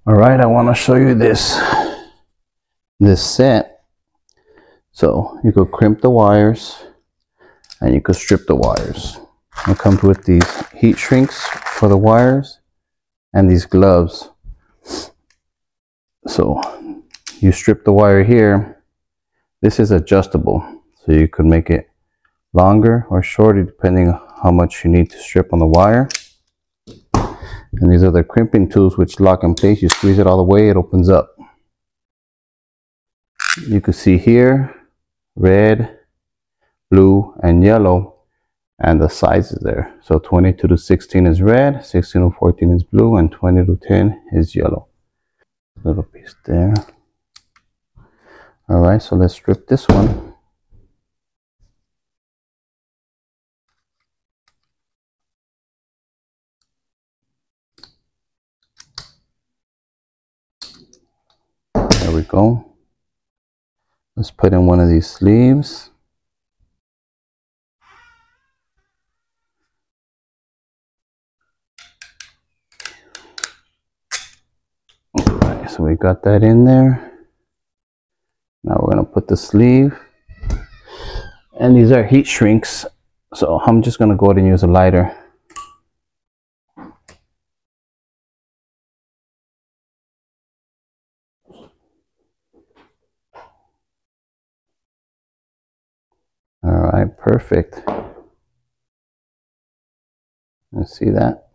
All right, I want to show you this set. So you could crimp the wires and you could strip the wires. It comes with these heat shrinks for the wires and these gloves. So you strip the wire here. This is adjustable, so you could make it longer or shorter depending on how much you need to strip on the wire. And these are the crimping tools which lock in place. You squeeze it all the way, it opens up. You can see here red, blue, and yellow, and the sizes there. So 22 to 16 is red, 16 to 14 is blue, and 20 to 10 is yellow. Little piece there. All right, so let's strip this one. There we go. Let's put in one of these sleeves. All right, so we got that in there. Now we're gonna put the sleeve. And these are heat shrinks. So I'm just gonna go ahead and use a lighter. All right, perfect. Let's see that.